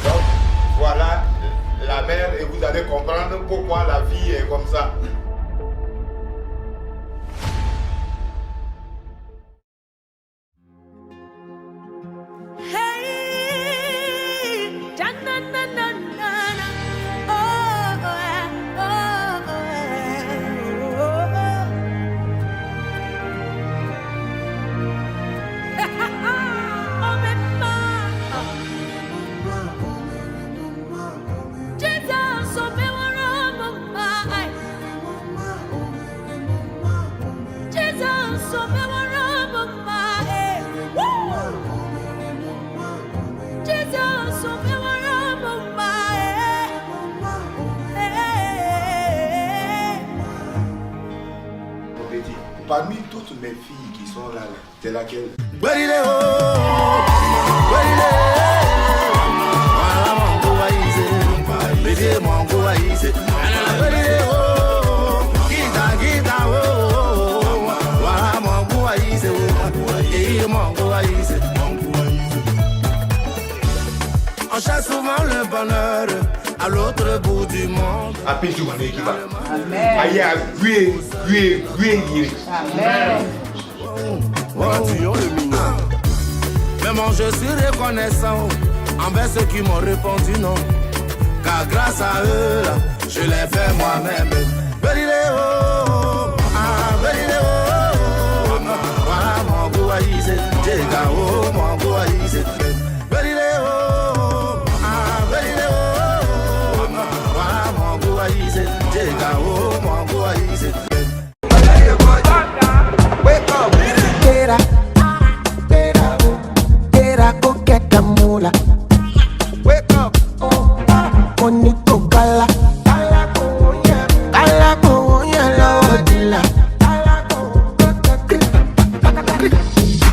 Donc, voilà la mer et vous allez comprendre pourquoi la vie est comme ça. Parmi toutes mes filles qui sont là, c'est laquelle? dans le bonheur à l'autre bout du monde. Amen. Amen. Mais moi je suis reconnaissant envers ceux qui m'ont répondu non. Car grâce à eux, là, je l'ai fait moi-même. Voilà mon goût à Isé, j'ai gao, mon goût à Isé. Voilà mon goût à Isé, j'ai gao, mon goût à Isé. Wake up, Tera, coqueta mula. Wake up, bonito cala.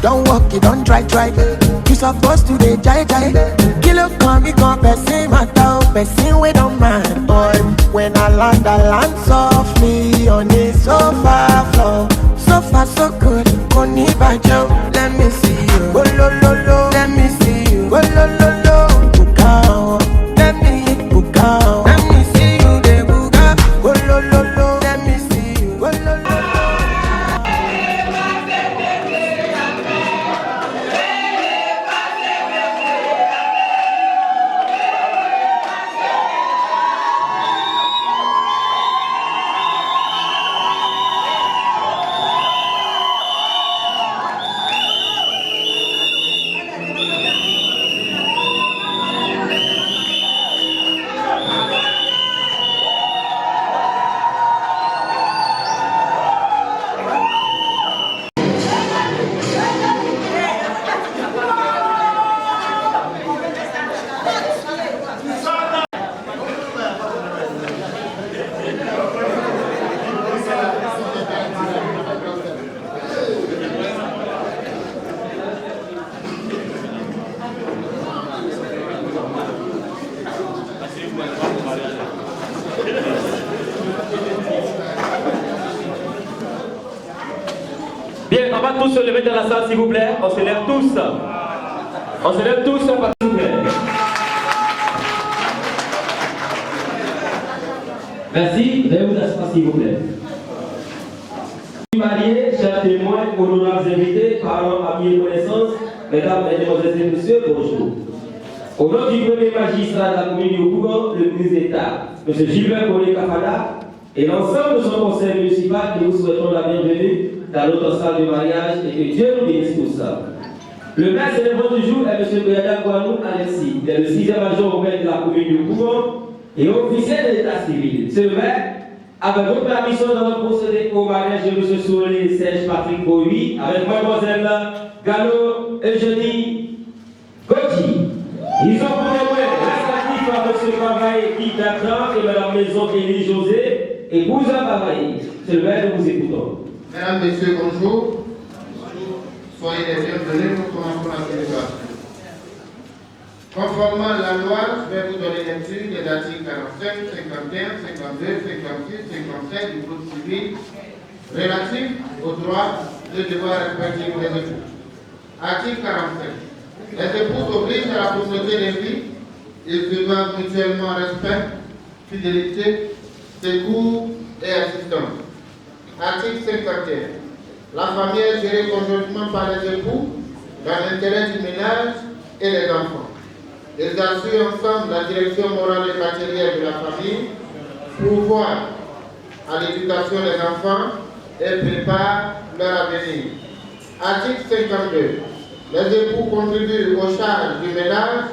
Don't walk, you don't try. You supposed to be jai. Kilo come, person matter, person we don't mind, boy. When I land softly on the sofa floor. So far so good, money by Joe. Let me see you, oh lo lo. Let me see you, oh lo. Bukao, let me hit bukao. Let me see you, de buka, oh lo. Let me see you, oh lo. Bien, on va tous se lever dans la salle, s'il vous plaît. On se lève tous. On se lève tous, s'il vous plaît. Merci. Veuillez vous asseoir, s'il vous plaît. Mariés, chers témoins, honorables invités, parents, amis et connaissances, mesdames, mesdemoiselles et messieurs, bonjour. Au nom du premier magistrat de la commune du Yopougon, le ministre d'État, M. Gilbert Kafada, et l'ensemble de son conseil municipal, nous souhaitons la bienvenue dans notre salle de mariage et que Dieu nous bénisse pour ça. Le maire célébrant du jour est M. Boyada Gouanou Alexis. Il est le 6e agent au maire de la commune du Yopougon et officier de l'état civil. C'est le maire, avec votre permission, nous allons procéder au mariage de M. Soulé Serge Patrick Boui avec Mademoiselle Gallo Eugénie Gauthier. Ils ont pour témoin respectif à M. Bavaye Guy Bertrand et Mme Maison Élie José et Bouza Bavaye. C'est le maire, nous vous écoutons. Mesdames, Messieurs, bonjour. Soyez les bienvenus, nous commençons la célébration. Conformément à la loi, je vais vous donner lecture des articles 45, 51, 52, 56, 57 du Code civil relatifs aux droits et devoirs respectifs des époux. Article 45. Les époux s'obligent à la communauté des vies. Ils se doivent mutuellement respect, fidélité, secours et assistance. Article 51. La famille est gérée conjointement par les époux dans l'intérêt du ménage et des enfants. Ils assurent ensemble la direction morale et matérielle de la famille, pourvoient à l'éducation des enfants et préparent leur avenir. Article 52. Les époux contribuent aux charges du ménage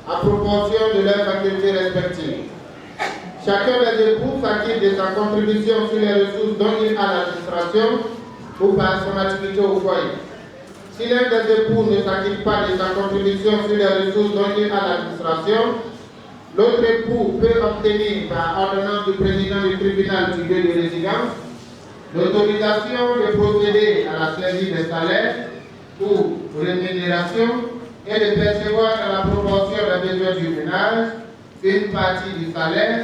à proportion de leurs activités respectives. Chacun des époux s'acquitte de sa contribution sur les ressources dont il a l'administration ou par son activité au foyer. Si l'un des époux ne s'acquitte pas de sa contribution sur les ressources dont il a l'administration, l'autre époux peut obtenir par ordonnance du président du tribunal du lieu de résidence l'autorisation de procéder à la saisie des salaires ou rémunération et de percevoir à la proportion des besoins du ménage une partie du salaire,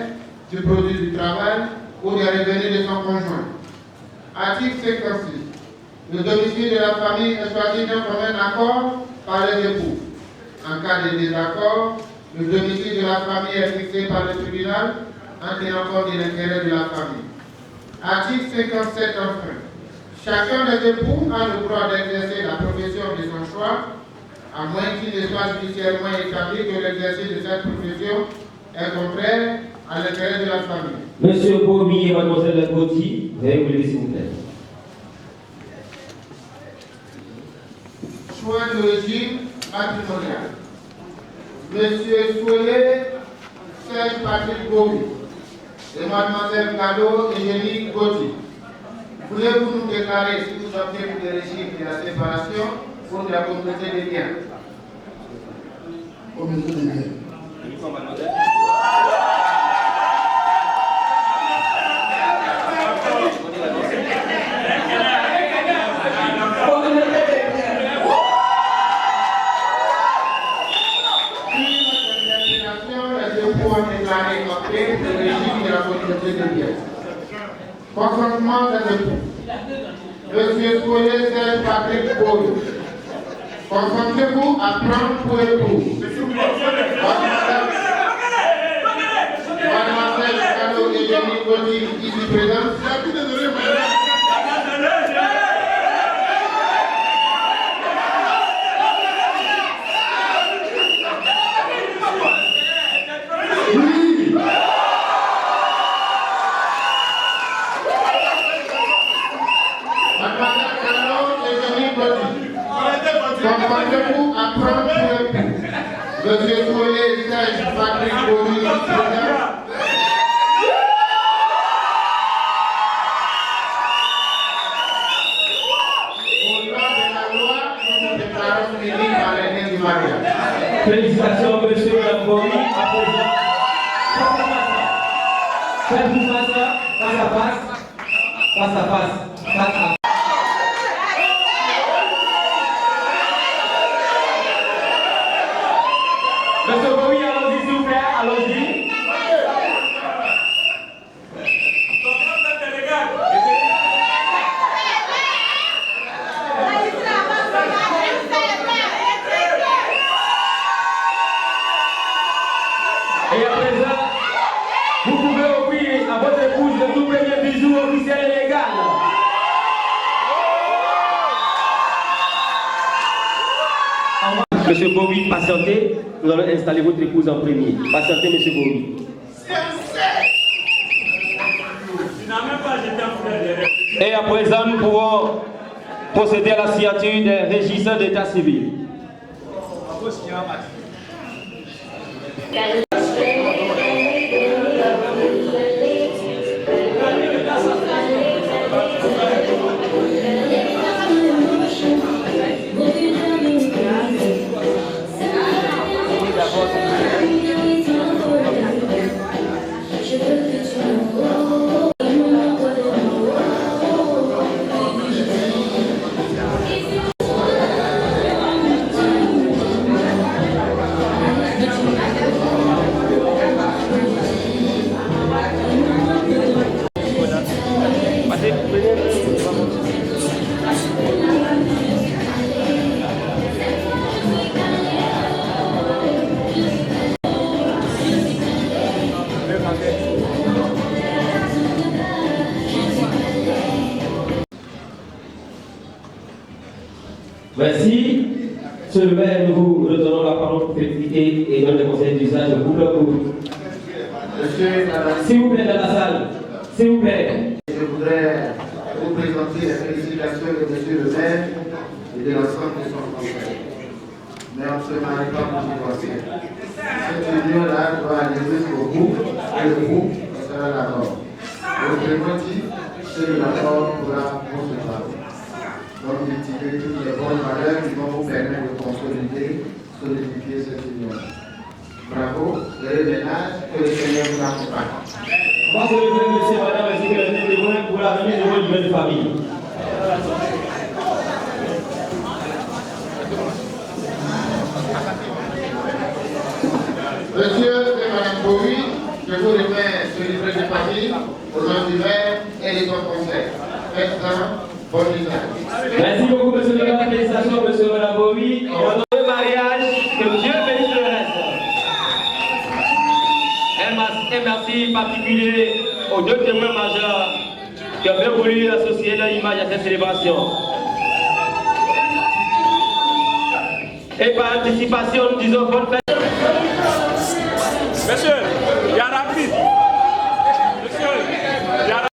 du produit du travail ou des revenus de son conjoint. Article 56. Le domicile de la famille est choisi d'un commun accord par les époux. En cas de désaccord, Le domicile de la famille est fixé par le tribunal en tenant compte de l'intérêt de la famille. Article 57 enfin. Chacun des époux a le droit d'exercer la profession de son choix, à moins qu'il ne soit judiciairement établi que l'exercice de cette profession est contraire à l'intérêt de la famille. Monsieur Bomi et mademoiselle Gauthier, veuillez vous lever s'il vous plaît. Choix de régime matrimonial. Monsieur Souelé, Serge Patrick Bomi et mademoiselle Gado Eugénie Gauthier. Voulez-vous nous déclarer si vous optez pour le régime de la séparation ou de la communauté des biens? Communauté des biens. Consentement des époux. Monsieur Souelé, Serge Patrick Bomi. Consentez-vous à prendre pour époux mademoiselle Gado Eugénie Gauthier, ici présente. Consentez-vous à prendre pour époux Monsieur Souelé, Serge Patrick Bomi, ici présent. Au nom de la loi, nous nous déclarons unis par les liens du mariage. Félicitations, monsieur Bomi. À présent, faites-vous face à face. Monsieur Bomi, allons-y s'il vous plaît, allons-y. Et à présent, vous pouvez offrir à votre épouse le tout premier bijou officiel et légal. Monsieur Bomi, patientez, nous allons installer votre épouse en premier. Patientez, monsieur Bomi. Et à présent, nous pouvons procéder à la signature des régisseurs d'état civil. Merci. Monsieur le maire, nous vous redonnons la parole pour féliciter et donner le conseil d'usage de couple pour. S'il vous plaît, dans la salle. S'il vous plaît. Je voudrais vous présenter les félicitations de monsieur le maire et de l'ensemble de son conseil. Mais on ne se marie pas pour divorcer. Cette union-là doit aller jusqu'au bout et le bout sera la mort. Le motif, c'est que la mort pourra vous séparer. Donc, multiplier toutes les bonnes valeurs qui vont vous permettre de consolider, solidifier cette union. Bravo, le ménage, que le Seigneur vous accompagne. Moi, je veux remercier madame la sécurité témoin pour la venue de votre nouvelle famille. Monsieur et madame Bomi, je vous remets ce livret de famille au nom du maire et de son conseil. Faites-en bon usage. Merci beaucoup, monsieur le maire. Félicitations, monsieur et madame Bomi. Et on a le mariage, que Dieu bénisse le reste. merci particulier aux deux témoins majeurs qui ont bien voulu associer leur image à cette célébration. Et par anticipation, nous disons bonne fête. Monsieur, il y a rapide. Monsieur, il y a rapide.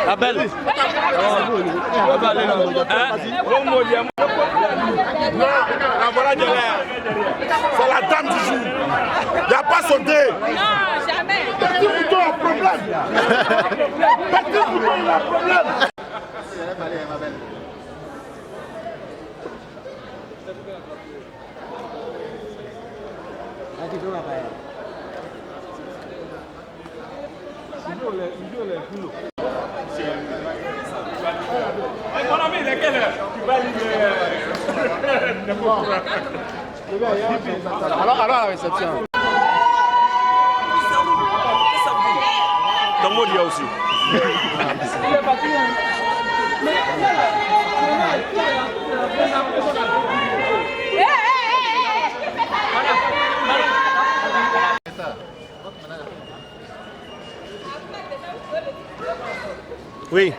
La belle. Non, voilà de l'air. C'est la dame du jour. Il n'y a pas sauté. Non, jamais. Petit bouton a problème. Petit bouton il a problème. Mon ami, il est quelle heure? Tu vas livrer. Alors la réception. Ton mot il y a aussi. Oui.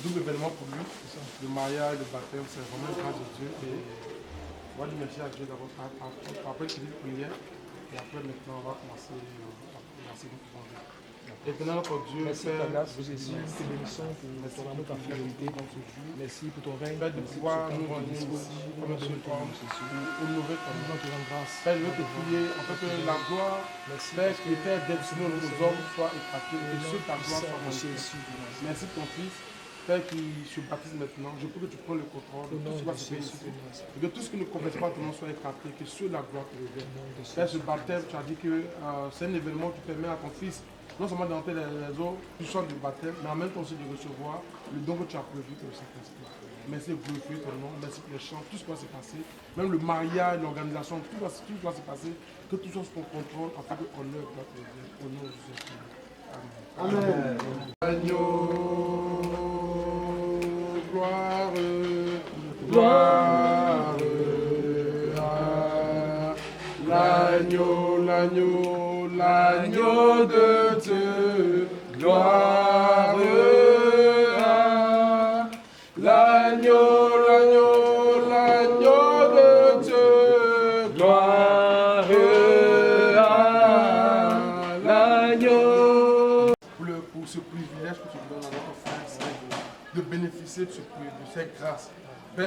Double événement pour lui, le mariage, le baptême, c'est vraiment une grâce de Dieu. Et moi, je remercie à Dieu d'avoir après une petite prière. Et après, maintenant, on va commencer la seconde plongée. Éternel notre Dieu, merci pour ta grâce, Jésus, nous te bénissons pour ton amour, ta fidélité. Merci pour ton règne. Père, de pouvoir nous rendre ici, comme ce soir, pour honorer ton nom, te rendre grâce. Père, je veux te prier, en fait, que la gloire, Père, qui était destinée aux hommes, soit éclatée, et que ta gloire soit manifestée. Merci pour ton Fils. Père qui se baptise maintenant, je prie que tu prends le contrôle de tout ce qui va se faire ici. Et que tout ce qui ne confesse pas ton nom soit éclaté, que sur la gloire te révèle. Père, ce baptême, tu as dit que c'est un événement qui permet à ton Fils non seulement d'entrer dans les eaux du sang du baptême, mais en même temps aussi de recevoir le don que tu as prévu pour le Saint-Esprit. Merci de glorifier ton nom, merci pour les chants, tout ce qui va se passer, même le mariage, l'organisation, tout va se passer, que tout soit sous ton contrôle, afin que l'honneur doit te révéler. Au nom de Jésus. Amen. Agneau, gloire, gloire à l'agneau, l'agneau, l'agneau de Dieu, gloire à l'agneau, l'agneau, l'agneau de Dieu, gloire à l'agneau. Pour ce privilège que tu donnes à notre frère, c'est de bénéficier de cette grâce.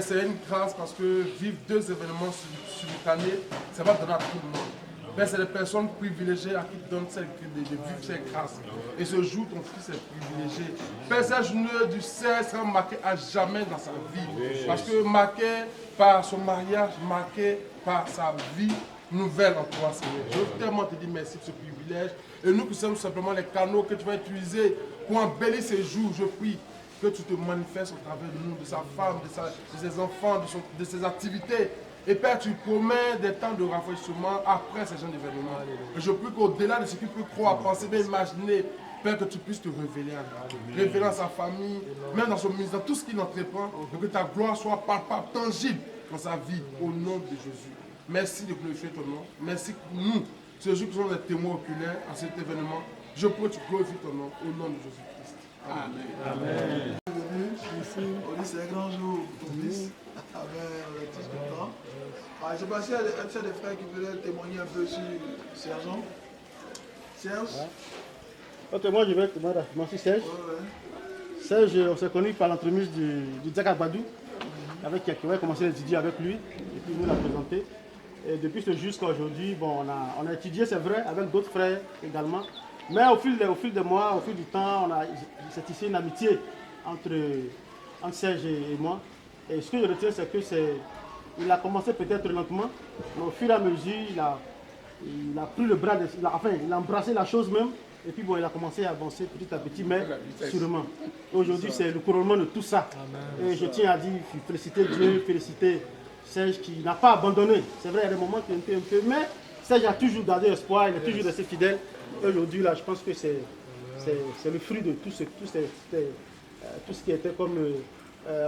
C'est une grâce parce que vivre deux événements simultanés, ça va donner à tout le monde. Père, c'est les personnes privilégiées à qui tu donnes de vivre ces grâces. Et ce jour, ton fils est privilégié. Père, cette journée du 16 sera marquée à jamais dans sa vie. Parce que marqué par son mariage, marqué par sa vie nouvelle en toi, Seigneur. Je veux tellement te dire merci de ce privilège. Et nous qui sommes simplement les canaux que tu vas utiliser pour embellir ces jours, je prie que tu te manifestes au travers de nous, de sa femme, de ses enfants, de ses activités. Et Père, tu promets des temps de rafraîchissement après ces gens d'événements. Et je prie qu'au-delà de ce qu'il peut croire, penser, bien imaginer, Père, que tu puisses te révéler à lui. Révéler à sa famille, même dans son ministère, dans tout ce qu'il entreprend, et que ta gloire soit palpable, tangible dans sa vie, au nom de Jésus. Merci de glorifier ton nom. Merci pour nous, ce jour qui sommes des témoins oculaires à cet événement. Je prie que tu glorifies ton nom, au nom de Jésus-Christ. Amen. Amen. C'est un grand jour pour ton fils. Amen, on est tous contents. Je sais pas s'il y a des frères qui veulent témoigner un peu sur Serge. Serge? Moi, je vais témoigner rapidement sur Serge. Serge, on s'est connu par l'entremise du Diak Abadou, avec qui a commencé à étudier avec lui, et puis nous l'a présenté. Et depuis ce jusqu'à aujourd'hui, bon, on a étudié, c'est vrai, avec d'autres frères également. Mais au fil des mois, au fil du temps, c'est ici une amitié entre Serge et moi. Et ce que je retiens, c'est qu'il a commencé peut-être lentement, mais au fur et à mesure, il a pris le bras, il a embrassé la chose même. Et puis bon, il a commencé à avancer petit à petit, mais sûrement. Aujourd'hui, c'est le couronnement de tout ça. Et je tiens à dire, féliciter Dieu, féliciter Serge qui n'a pas abandonné. C'est vrai, il y a des moments qui ont été un peu, mais Serge a toujours gardé espoir, il est toujours resté fidèle. Et aujourd'hui, là, je pense que c'est le fruit de tout ce qui était comme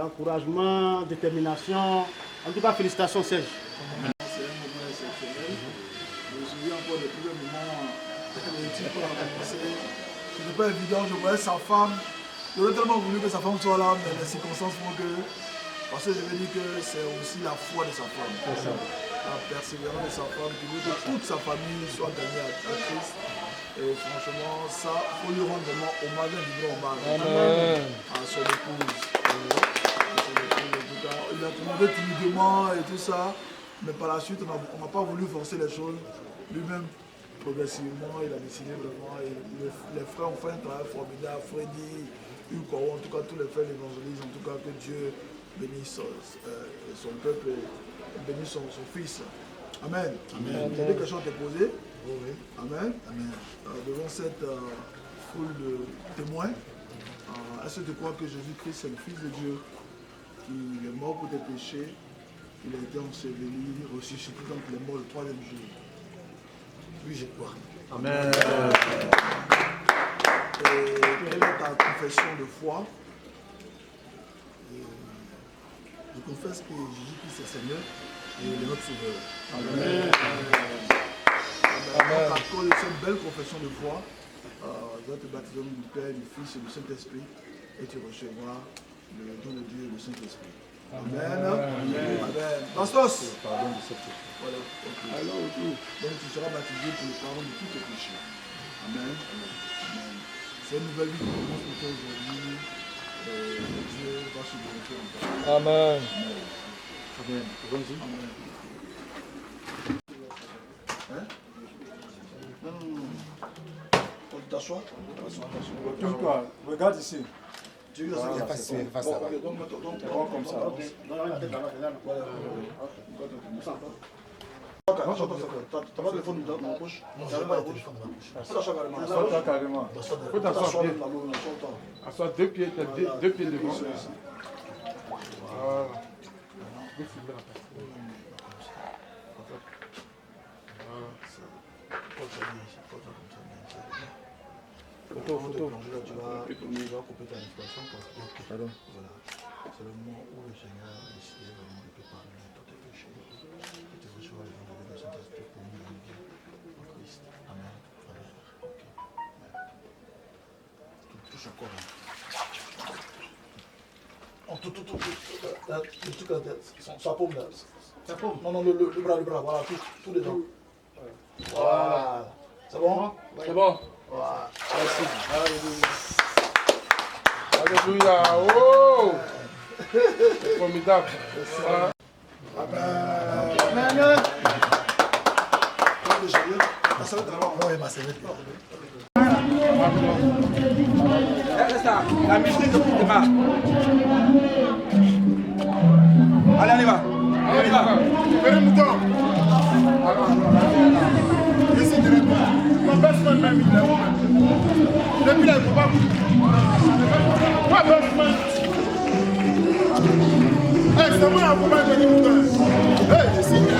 encouragement, détermination. En tout cas, félicitations Serge. C'est un moment exceptionnel. Je me souviens encore de plusieurs moments. C'était pas évident, je voyais sa femme. J'aurais tellement voulu que sa femme soit là, mais les circonstances font que. Parce que je veux dire que c'est aussi la foi de sa femme. La persévérance de sa femme qui veut que toute sa famille soit gagnée à Christ. Et franchement, ça, il faut lui rendre vraiment hommage, un vivant hommage à son épouse. Il a demandé timidement et tout ça, mais par la suite, on n'a pas voulu forcer les choses. Lui-même, progressivement, il a décidé vraiment. Et les frères ont fait un travail formidable. Freddy, Hugo, en tout cas, tous les frères l'évangélisent. En tout cas, que Dieu bénisse son peuple et bénisse son fils. Amen. Amen. Il y a des questions à te poser. Oui. Amen. Amen. Devant cette foule de témoins, est-ce que tu crois que Jésus-Christ est le Fils de Dieu, qui est mort pour tes péchés, il a été enseveli, ressuscité donc il est mort le 3e jour? Oui, je crois. Amen. Et quelle est ta confession de foi? Je confesse que Jésus-Christ est Seigneur et il est notre Sauveur. Amen. Amen. À cause de cette belle confession de foi, je vais te baptiser au nom du Père, du Fils et du Saint-Esprit, et tu recevras le don de Dieu et le Saint-Esprit. Amen. Amen. Amen. Bastos. Pardon de cette fois. Voilà. Okay. Alors, donc tu seras baptisé pour le pardon de tous tes péchés. Amen. Amen. C'est une nouvelle vie qui commence pour toi aujourd'hui. Dieu va se glorifier en toi. Amen. Amen. Amen. Hein? Non. Tu t'assois? Touche-toi, regarde ici. Tu veux ça? Face à là. Donc, comme ça. T'as pas de téléphone dans la poche? Non, j'ai pas de téléphone dans la poche. Assois-toi carrément. Faut t'asseoir pied. Assois deux pieds devant. Voilà. Photo. Tu vas couper ta respiration. Pardon. Voilà. C'est le moment où le Seigneur a décidé vraiment de te pardonner tous tes péchés. Et tu reçois le don de Saint-Esprit pour nous grandir en Christ. Amen. Amen. Ok. Tu touches encore. Sa paume là. Sa paume? Non, le bras. Voilà, tout dedans. Voilà. C'est bon? C'est bon. Voilà. Merci. Alléluia. Oh! C'est formidable. Amen. Amen. peu sérieux. La serviette là-bas. Oui, ma serviette. La musique démarre. Allez, on y va. On y va. Venez, mouton. Ici, directement. Mon best-man même, il est où même? Depuis là, il ne faut pas. Quoi, best-man? Hey, c'est moi, vous m'avez dit mouton. Hey, ici, il y a un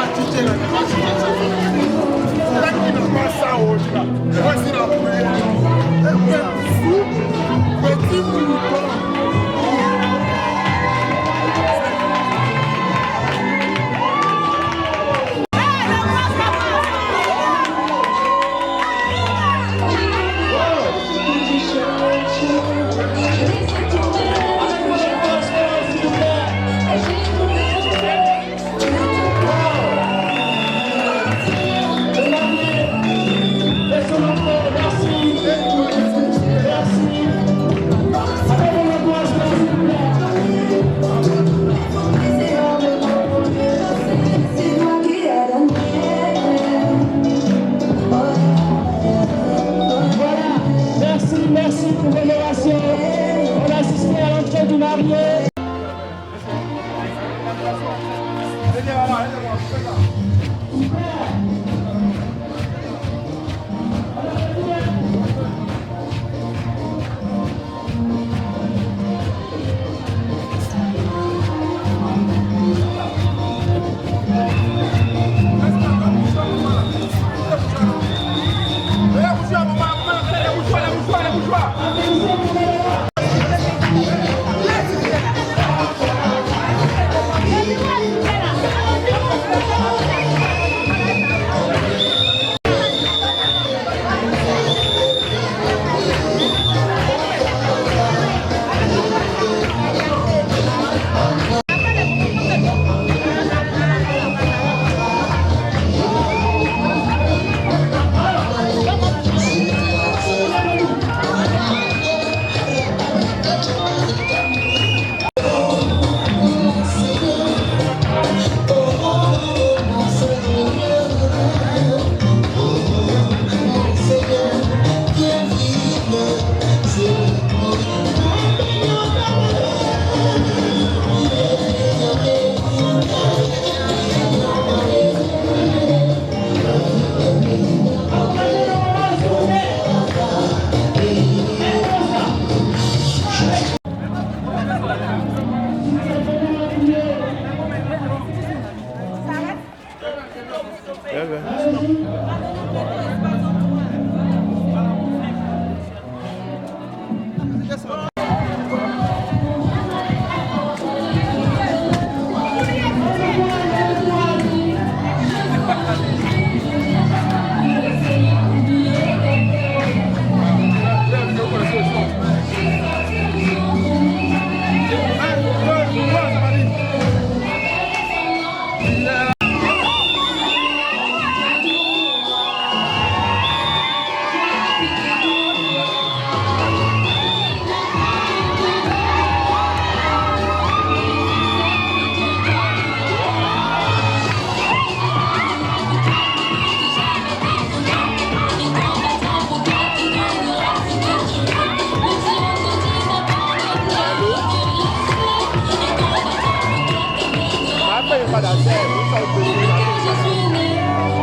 petit là, il n'a pas ça au là. Voici la prière. Petit mouton. Merci pour l'honoration. On a assisté à l'entrée du marié.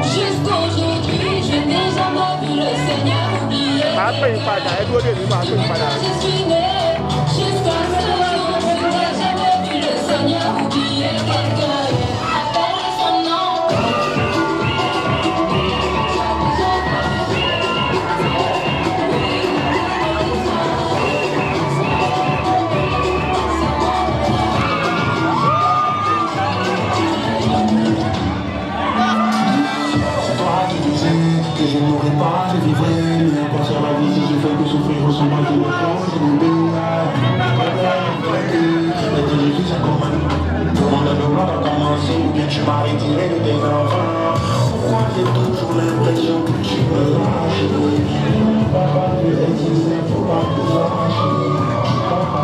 Jusqu'aujourd'hui, je n'ai jamais vu le Seigneur oublier. Je suis né, jusqu'à ce jour, je n'ai jamais vu le Seigneur oublier quelqu'un. Appelle son nom. Que je ne mourrai pas, je vivrai, n'importe sur la vie, si je fais que souffrir au sommet de mon corps, je me Jésus, c'est comme un demande le gloire a commencé, ou bien tu m'as retiré de tes enfants. Pourquoi j'ai toujours l'impression que tu me lâches? Papa, tu es ici, il ne faut pas que tu lâches. Papa,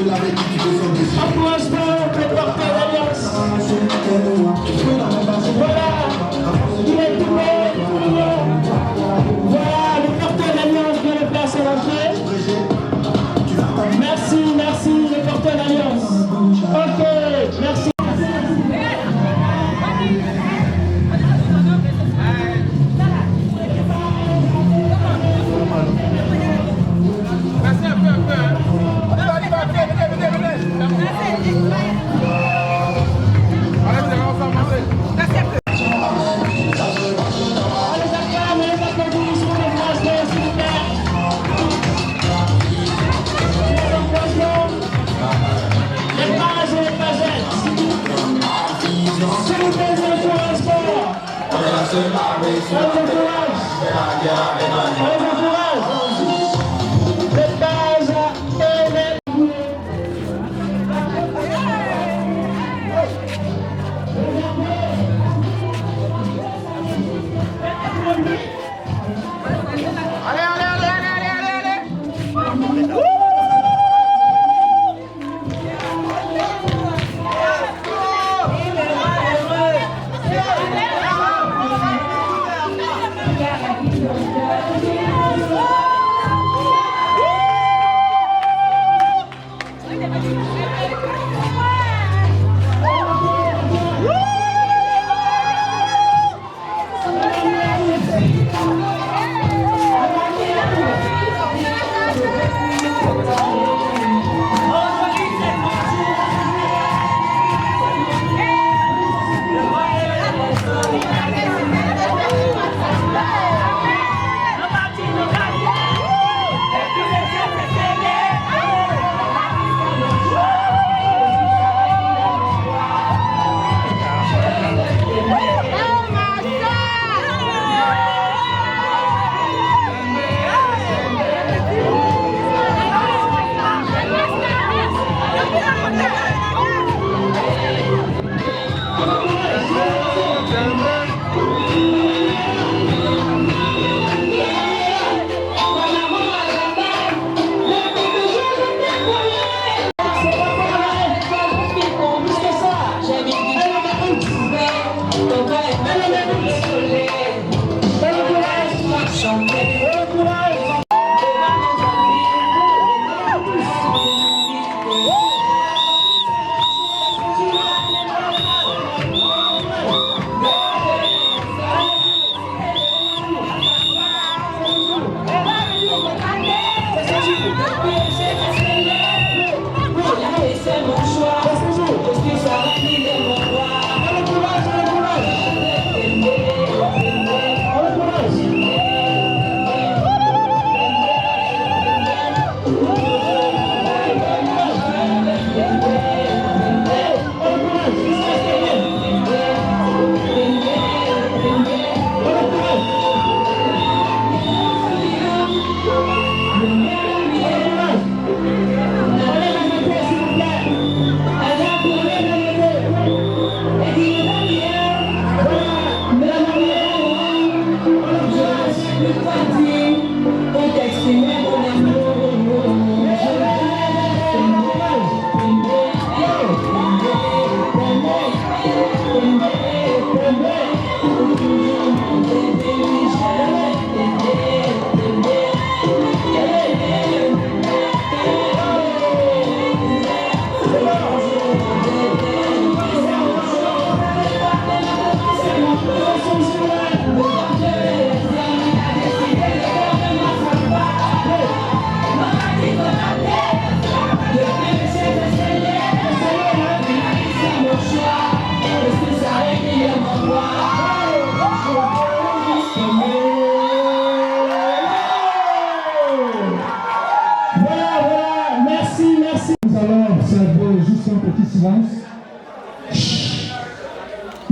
ceux-là avec qui tu veux s'engager. Encouragement de porter l'alliance. Voilà, il est doué, voilà, le porteur d'alliance vient le place à l'entrée. Merci, merci, le porteur d'alliance. Ok, merci.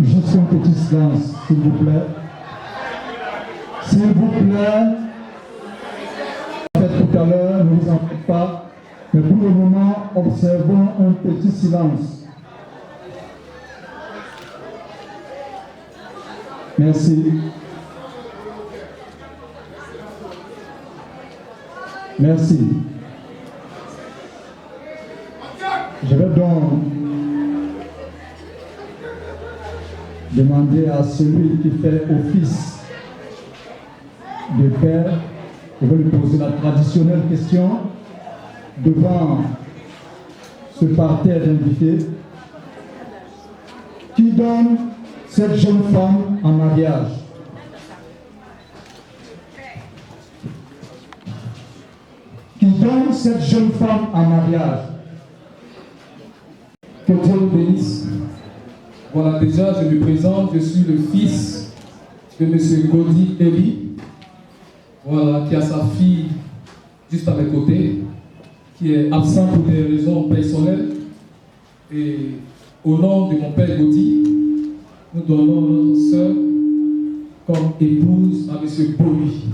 Juste un petit silence, s'il vous plaît. S'il vous plaît. Tout à l'heure, ne vous en faites pas. Mais pour le moment, observons un petit silence. Merci. Merci. Je vais donc demander à celui qui fait office de père, je vais lui poser la traditionnelle question devant ce parterre d'invités. Qui donne cette jeune femme en mariage? Qui donne cette jeune femme en mariage? Que Dieu nous bénisse. Voilà, déjà, je me présente, je suis le fils de M. Godi Eli, voilà, qui a sa fille juste à mes côtés, qui est absente pour des raisons personnelles. Et au nom de mon père Godi, nous donnons notre sœur comme épouse à M. Boli.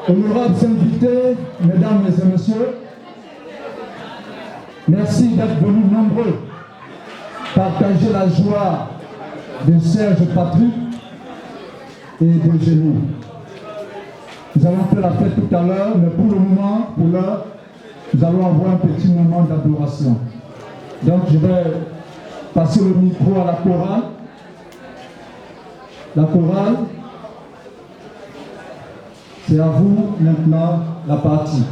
Honorables invités, mesdames et messieurs, merci d'être venus nombreux partager la joie de Serge Patrick et de Génie. Nous allons faire la fête tout à l'heure, mais pour le moment, pour l'heure, nous allons avoir un petit moment d'adoration. Donc je vais passer le micro à la chorale. La chorale, c'est à vous maintenant la partie.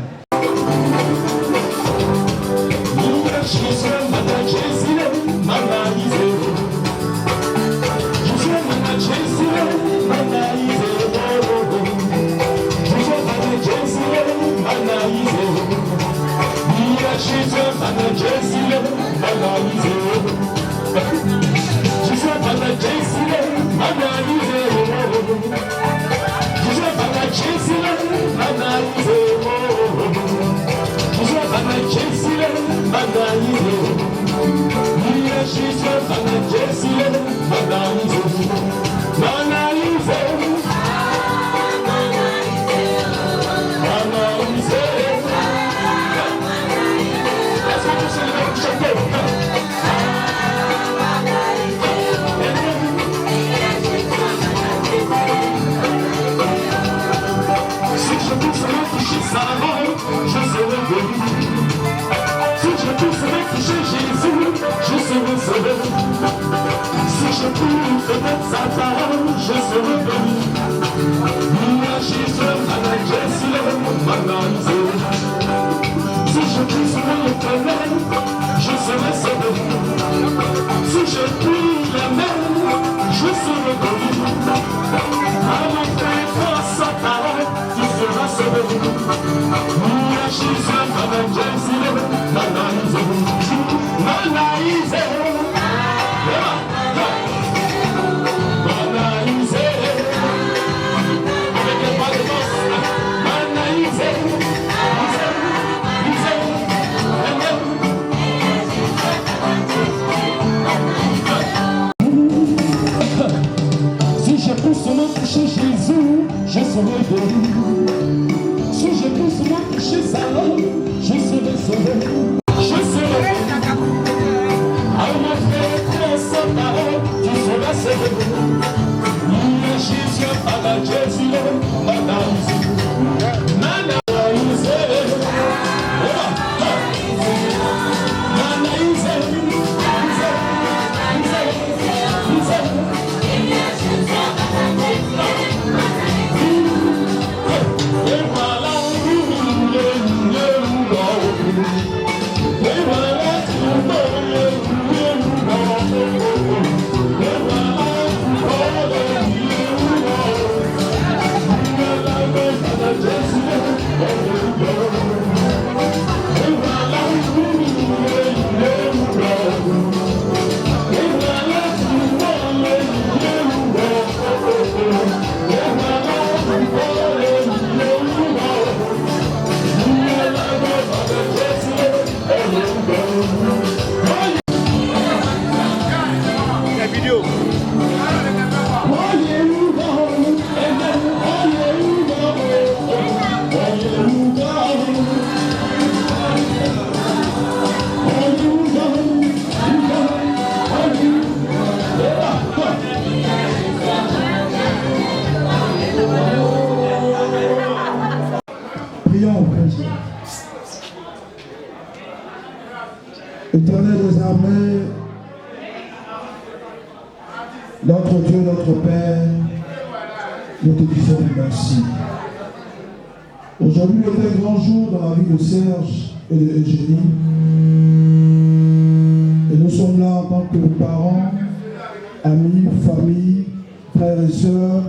Éternel des armées, notre Dieu, notre Père, nous te disons merci. Aujourd'hui est un grand jour dans la vie de Serge et de Eugénie. Et nous sommes là en tant que parents, amis, famille, frères et sœurs,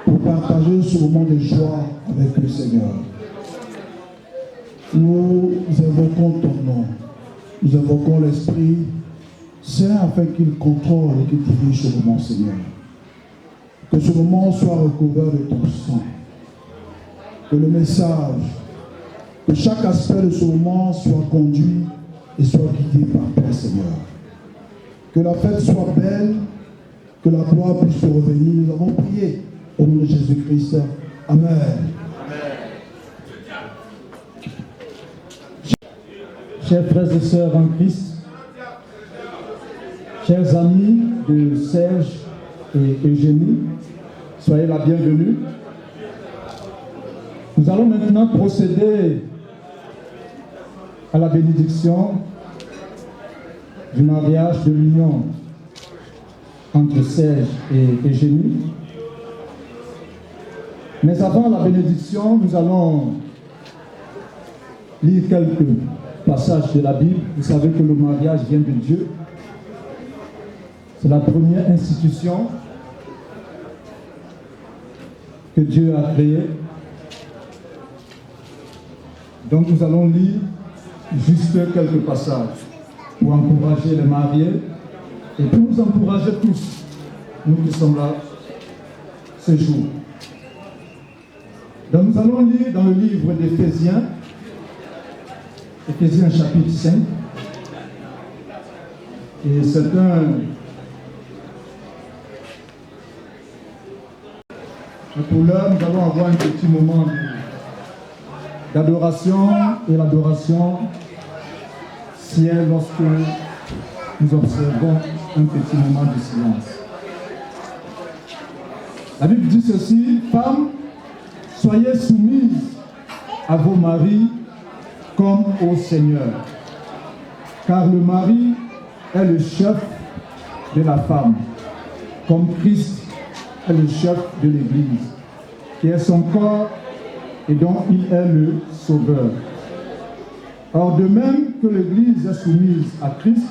pour partager ce moment de joie avec le Seigneur. Nous invoquons ton nom. Nous invoquons l'Esprit Saint afin qu'il contrôle et qu'il dirige ce moment, Seigneur. Que ce moment soit recouvert de ton sang. Que le message, que chaque aspect de ce moment soit conduit et soit guidé par toi, Seigneur. Que la fête soit belle, que la gloire puisse te revenir. Nous avons prié au nom de Jésus-Christ. Amen. Chers frères et sœurs en Christ, chers amis de Serge et Eugénie, soyez la bienvenue. Nous allons maintenant procéder à la bénédiction du mariage de l'union entre Serge et Eugénie. Mais avant la bénédiction, nous allons lire quelques passages de la Bible. Vous savez que le mariage vient de Dieu. C'est la première institution que Dieu a créée. Donc nous allons lire juste quelques passages pour encourager les mariés et pour nous encourager tous, nous qui sommes là ce jour. Donc nous allons lire dans le livre d'Éphésiens, Éphésiens chapitre 5. Et c'est pour l'heure, nous allons avoir un petit moment d'adoration, et l'adoration, si est lorsque nous observons un petit moment de silence. La Bible dit ceci: femmes, soyez soumises à vos maris comme au Seigneur. Car le mari est le chef de la femme, comme Christ est le chef de l'Église, qui est son corps et dont il est le sauveur. Or, de même que l'Église est soumise à Christ,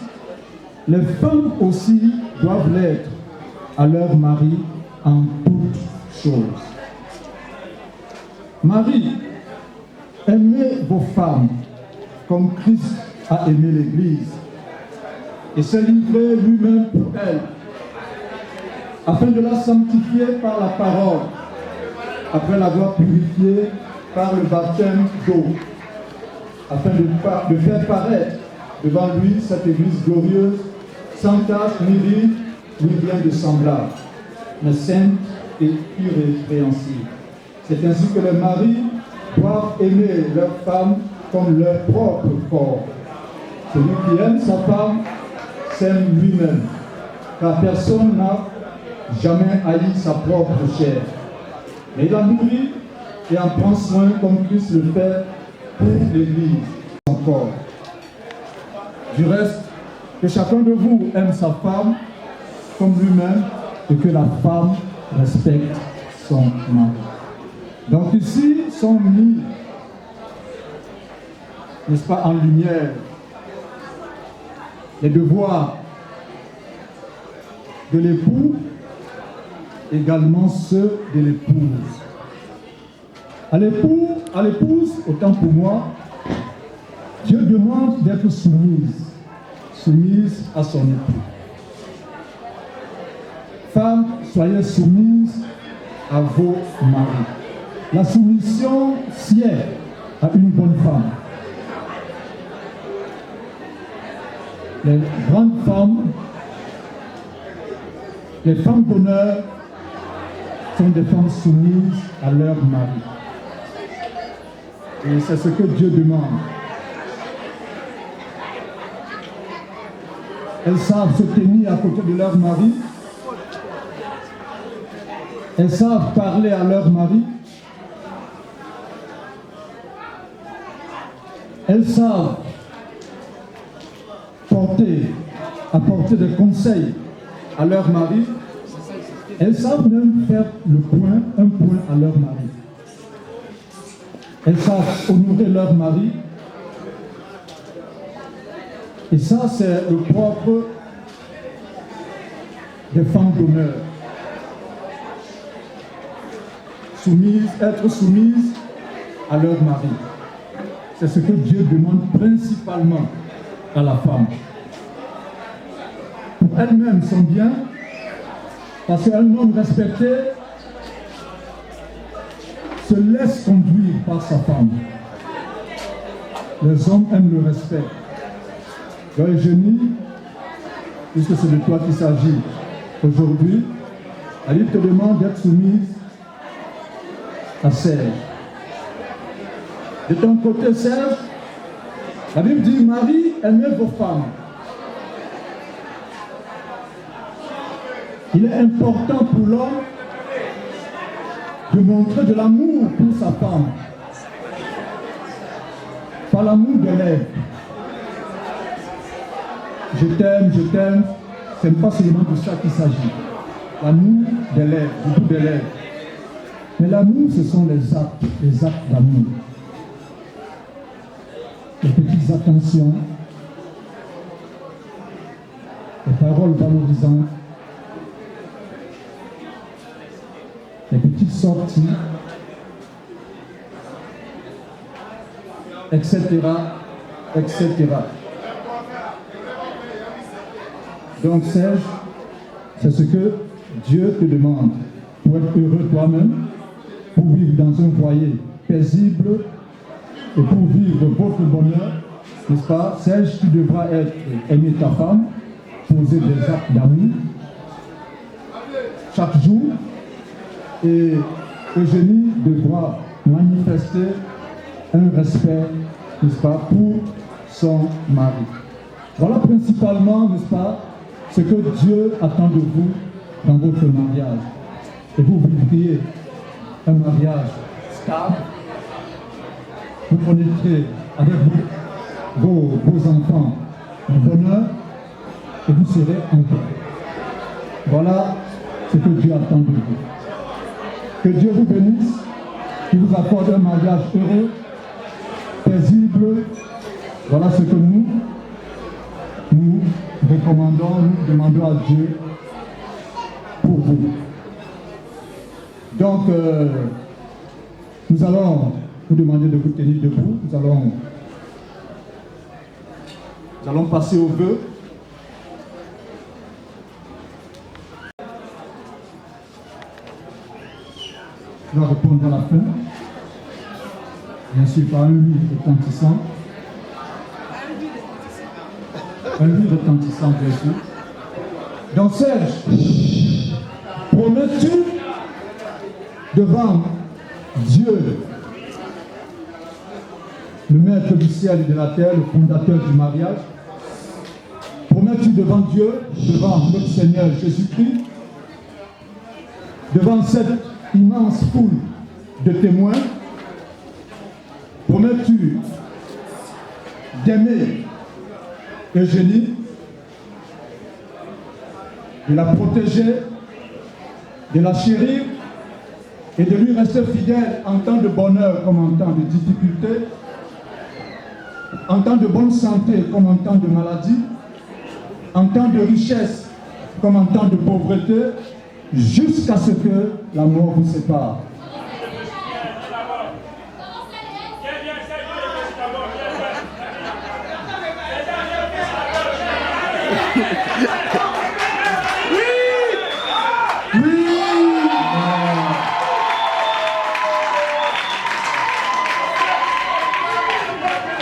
les femmes aussi doivent l'être à leur mari en toutes choses. Marie, aimez vos femmes comme Christ a aimé l'Église et s'est livré lui-même pour elle, afin de la sanctifier par la parole, après l'avoir purifiée par le baptême d'eau, afin de faire paraître devant lui cette Église glorieuse, sans tache ni ride, ni rien de semblable, mais sainte et irrépréhensible. C'est ainsi que les maris doivent aimer leur femme comme leur propre corps. Celui qui aime sa femme s'aime lui-même, car personne n'a jamais haï sa propre chair. Mais il la nourrit et en prend soin comme Christ le fait pour l'Église, son corps. Du reste, que chacun de vous aime sa femme comme lui-même et que la femme respecte son mari. Donc ici sont mis, n'est-ce pas, en lumière les devoirs de l'époux, également ceux de l'épouse. À l'épouse, autant pour moi, Dieu demande d'être soumise à son époux. Femmes, soyez soumises à vos maris. La soumission sied à une bonne femme. Les grandes femmes, les femmes d'honneur, sont des femmes soumises à leur mari. Et c'est ce que Dieu demande. Elles savent se tenir à côté de leur mari. Elles savent parler à leur mari. Elles savent apporter des conseils à leur mari. Elles savent même faire un point à leur mari. Elles savent honorer leur mari. Et ça, c'est le propre des femmes d'honneur. Être soumises à leur mari. C'est ce que Dieu demande principalement à la femme. Pour elle-même son bien, parce qu'un homme respecté se laisse conduire par sa femme. Les hommes aiment le respect. Donc Eugénie, puisque c'est de toi qu'il s'agit aujourd'hui, la Bible te demande d'être soumise à Serge. De ton côté, Serge, la Bible dit, Marie, aimez vos femmes. Il est important pour l'homme de montrer de l'amour pour sa femme. Pas l'amour de lèvres. Je t'aime, ce n'est pas seulement de ça qu'il s'agit. L'amour des lèvres, du bout des lèvres. Mais l'amour, ce sont les actes d'amour. Les petites attentions, les paroles valorisantes, les petites sorties, etc., etc. Donc Serge, c'est ce que Dieu te demande pour être heureux toi-même, pour vivre dans un foyer paisible et pour vivre votre bonheur, n'est-ce pas? Serge, tu devras aimer ta femme, poser des actes d'amour chaque jour, et Eugénie devra manifester un respect, n'est-ce pas, pour son mari. Voilà principalement, n'est-ce pas, ce que Dieu attend de vous dans votre mariage. Et vous vivriez un mariage stable, vous connaîtrez avec vos enfants le bonheur et vous serez en paix. Voilà ce que Dieu attend de vous. Que Dieu vous bénisse, qu'il vous accorde un mariage heureux, paisible. Voilà ce que nous recommandons, nous demandons à Dieu pour vous. Donc, nous allons vous demander de vous tenir debout. Nous allons passer au vœu. Je vais répondre à la fin. Bien sûr, par un oui retentissant. Un oui retentissant, bien sûr. Donc, Serge, promets-tu devant Dieu, le maître du ciel et de la terre, le fondateur du mariage, promets-tu devant Dieu, devant notre Seigneur Jésus-Christ, devant cette immense foule de témoins, promets-tu d'aimer Eugénie, de la protéger, de la chérir et de lui rester fidèle en temps de bonheur comme en temps de difficulté, en temps de bonne santé comme en temps de maladie, en temps de richesse comme en temps de pauvreté, jusqu'à ce que la mort vous sépare.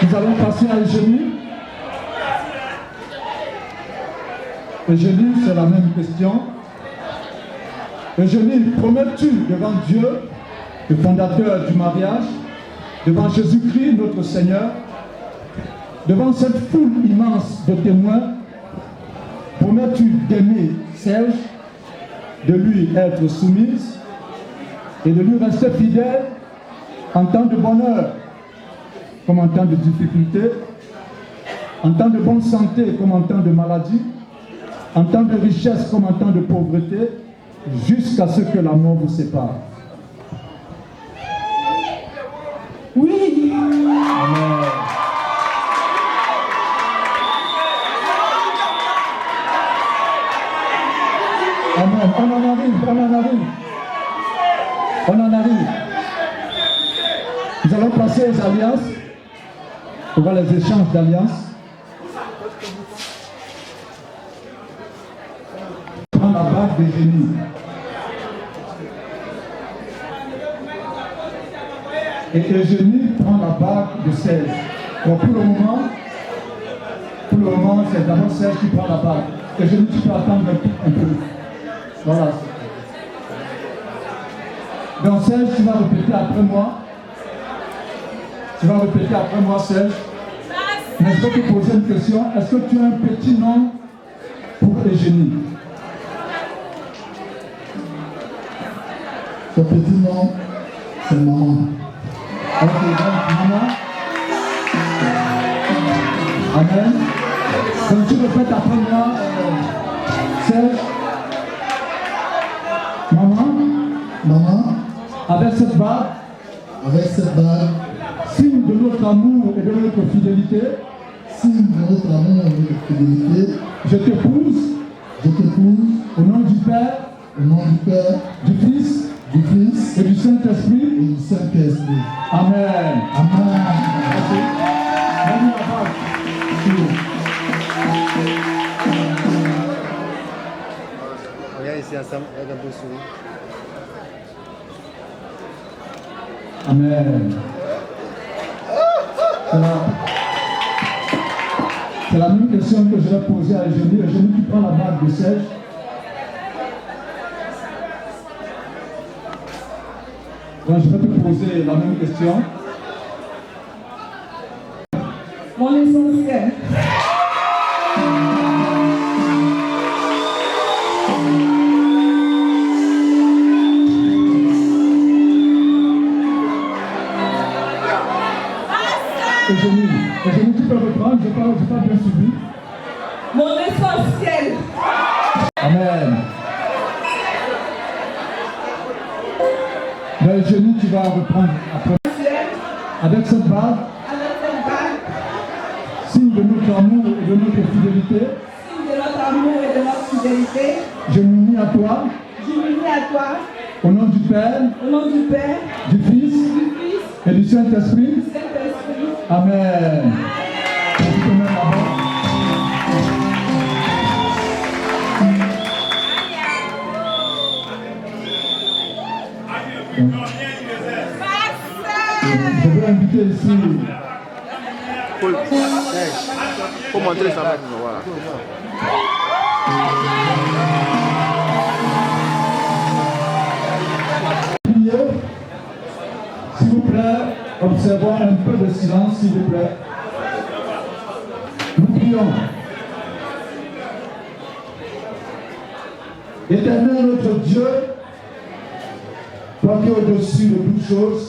Nous allons passer à Eugénie. Eugénie, c'est la même question. Eugénie, promets-tu devant Dieu, le fondateur du mariage, devant Jésus-Christ, notre Seigneur, devant cette foule immense de témoins, promets-tu d'aimer Serge, de lui être soumise et de lui rester fidèle en temps de bonheur comme en temps de difficulté, en temps de bonne santé comme en temps de maladie, en temps de richesse comme en temps de pauvreté, jusqu'à ce que la mort vous sépare. Oui. Amen. Amen. On en arrive. Nous allons passer aux alliances. On va les échanges d'alliances. Prends la bague des génies. Et Eugénie prend la bague de Serge. Donc pour le moment, c'est d'abord Serge qui prend la bague. Eugénie, tu peux attendre un peu. Voilà. Donc Serge, tu vas répéter après moi. Serge. Mais je vais te poser une question. Est-ce que tu as un petit nom pour Eugénie? Ce petit nom, c'est maman. Ok, donc maman. Amen. Donc tu répètes après moi, Serge. Maman, avec cette bague, signe de notre amour et de notre fidélité, je t'épouse au nom du Père, du Fils et du Saint-Esprit. Amen. Merci. Donne-moi la bague. Regarde ici ensemble, regarde un peu sourire. Amen. C'est la même question que je vais poser à Eugénie. Eugénie, tu prends la bague de Serge. Donc je vais te poser la même question. Mon essentiel. Eugénie, tu peux reprendre, je n'ai pas bien suivi. Mon essentiel. Amen. Ben, Eugénie, tu vas reprendre après. Avec cette bague, signe de notre amour et de notre fidélité, je m'unis à toi, au nom du Père, du Fils et du Saint-Esprit. Amen. Je veux inviter ici. Faut montrer ça maintenant, voilà. S'il vous plaît, observons un peu de silence, s'il vous plaît. Nous prions. Éternel notre Dieu, toi qui es au-dessus de toutes choses,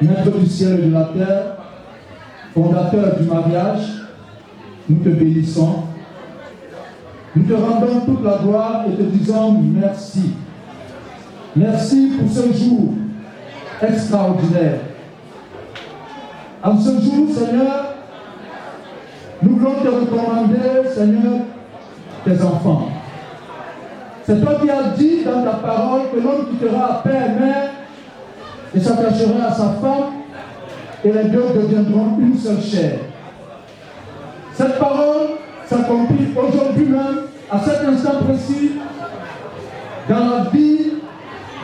Maître du ciel et de la terre, fondateur du mariage, nous te bénissons. Nous te rendons toute la gloire et te disons merci. Merci pour ce jour extraordinaire. En ce jour, Seigneur, nous voulons te recommander, Seigneur, tes enfants. C'est toi qui as dit dans ta parole que l'homme quittera père et mère et s'attacherait à sa femme, et les deux deviendront une seule chair. Cette parole s'accomplit aujourd'hui même, à cet instant précis, dans la vie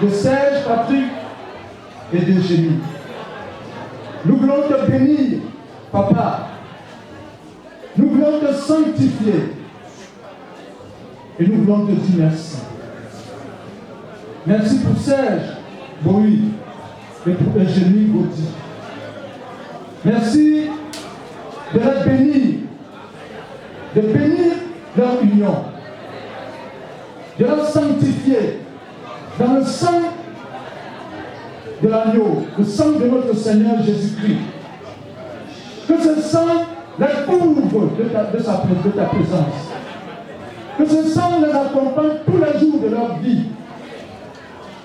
de Serge, Patrick et d'Eugénie. Nous voulons te bénir, Papa. Nous voulons te sanctifier. Et nous voulons te dire merci. Merci pour Serge, Boui, et pour Eugénie Gauthier. Merci de les bénir, de bénir leur union, de la sanctifier dans le sang de l'agneau, le sang de notre Seigneur Jésus-Christ. Que ce sang les couvre de ta présence. Que ce sang les accompagne tous les jours de leur vie.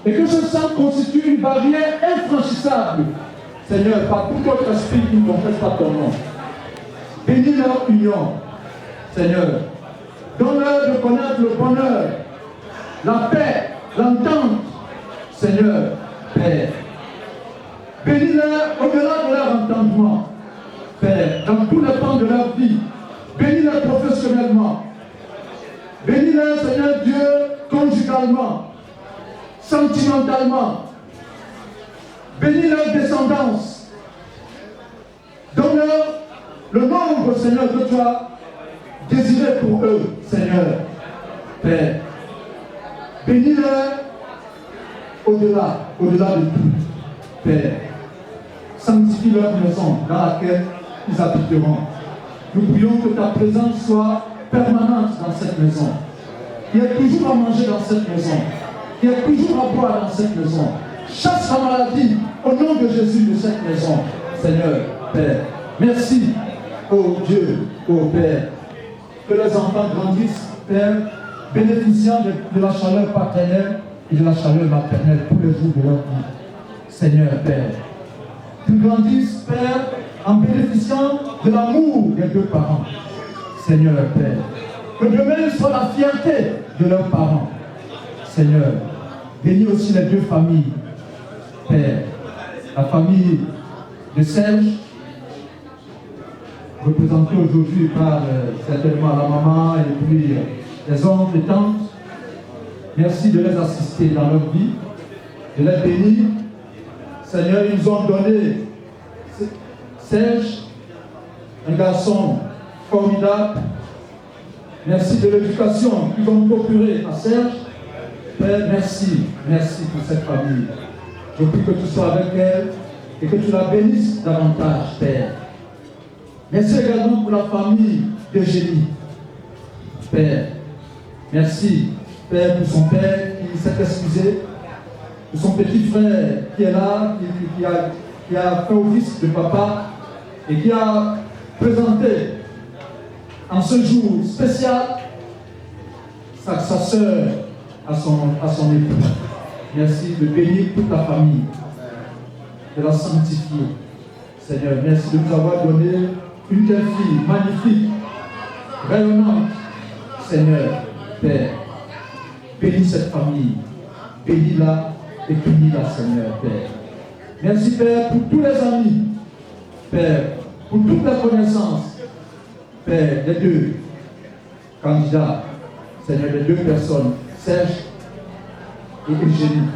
Et que ce sang constitue une barrière infranchissable, Seigneur, par tout autre esprit qui ne confesse pas ton nom. Bénis leur union, Seigneur. Donne-leur de connaître le bonheur, la paix, l'entente, Seigneur, Père. Bénis-les au-delà de leur entendement, Père, dans tous les temps de leur vie. Bénis-les professionnellement. Bénis-les, Seigneur Dieu, conjugalement, sentimentalement. Bénis leur descendance. Donne-leur le nombre, Seigneur, que tu as désiré pour eux, Seigneur, Père. Bénis-les au-delà de tout, Père. Sanctifie leur maison dans laquelle ils habiteront. Nous prions que ta présence soit permanente dans cette maison. Il y a toujours à manger dans cette maison. Il y a toujours à boire dans cette maison. Chasse la maladie au nom de Jésus de cette maison, Seigneur, Père. Merci, ô Dieu, ô Père. Que les enfants grandissent, Père, bénéficiant de la chaleur paternelle et de la chaleur maternelle tous les jours de leur vie. Seigneur, Père. Qu'ils grandissent, Père, en bénéficiant de l'amour des deux parents. Seigneur, Père. Que demain soit la fierté de leurs parents. Seigneur, bénis aussi les deux familles. Père, la famille de Serge, représentée aujourd'hui par certainement la maman et puis les oncles et tantes. Merci de les assister dans leur vie, de les bénir. Seigneur, ils ont donné Serge, un garçon formidable. Merci de l'éducation qu'ils ont procurée à Serge. Père, merci pour cette famille. Je prie que tu sois avec elle et que tu la bénisses davantage, Père. Merci également pour la famille d'Eugénie. Père, merci, Père, pour son père qui s'est excusé, pour son petit frère qui est là, qui a fait office de papa et qui a présenté en ce jour spécial sa sœur à son époux. Merci de bénir toute la famille, de la sanctifier. Seigneur, merci de nous avoir donné une telle fille magnifique, rayonnante. Seigneur, Père, bénis cette famille, bénis-la et bénis-la, Seigneur, Père. Merci, Père, pour tous les amis, Père, pour toute la connaissance, Père, des deux candidats, Seigneur, des deux personnes, Serge et Eugénie.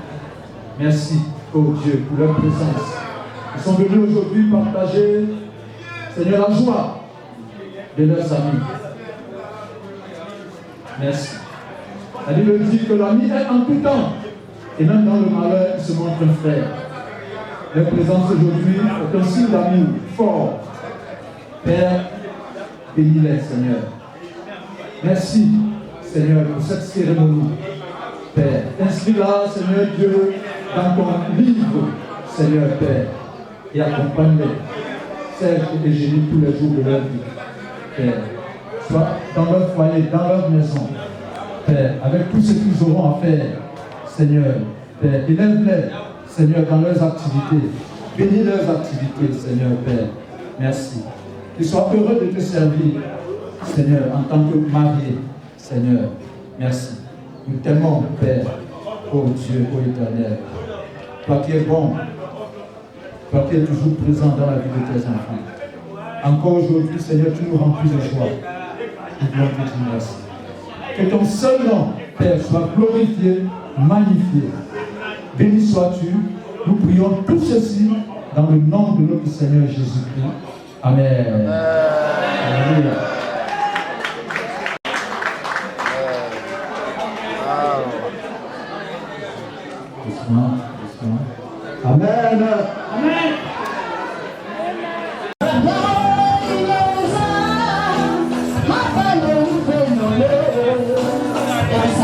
Merci, oh Dieu, pour leur présence. Ils sont venus aujourd'hui partager, Seigneur, la joie de leurs amis. Merci. La Bible dit que l'ami est en tout temps, et même dans le malheur, il se montre un frère. Leur présence aujourd'hui est un signe d'amour fort. Père, bénis-les, Seigneur. Merci, Seigneur, pour cette cérémonie. Père, inscris-la, Seigneur Dieu, dans ton livre, Seigneur Père, et accompagne-les, Serge et Eugénie, tous les jours de leur vie. Père, soit dans leur foyer, dans leur maison, Père, avec tout ce qu'ils auront à faire, Seigneur, Père, élève-les, Seigneur, dans leurs activités. Bénis leurs activités, Seigneur, Père. Merci. Qu'ils soient heureux de te servir, Seigneur, en tant que marié, Seigneur. Merci. Nous t'aimons, Père, ô Dieu, ô Éternel. Toi qui es bon, toi qui es toujours présent dans la vie de tes enfants. Encore aujourd'hui, Seigneur, tu nous remplis de joie. Nous voulons te dire merci. Que ton seul nom, Père, soit glorifié, magnifié. Béni sois-tu. Nous prions tout ceci dans le nom de notre Seigneur Jésus-Christ. Amen. Alléluia. Doucement, doucement. Amen. Amen. It's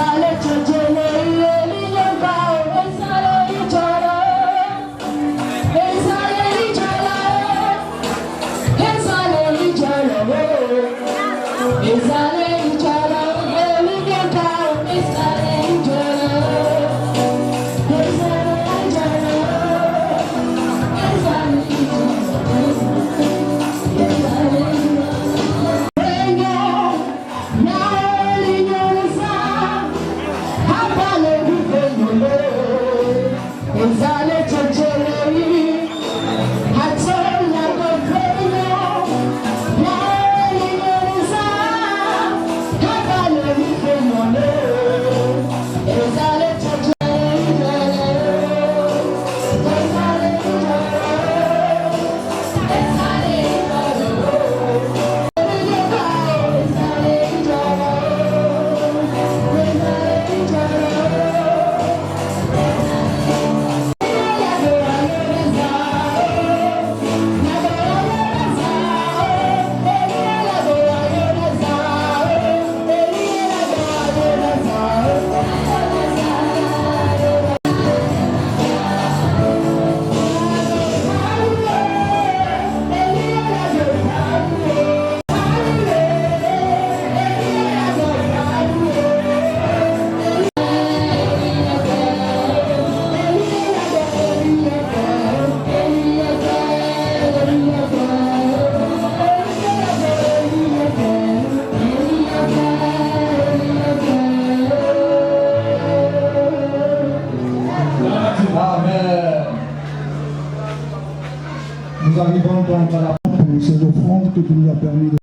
donc à la pour ces offrandes que tu nous as permis de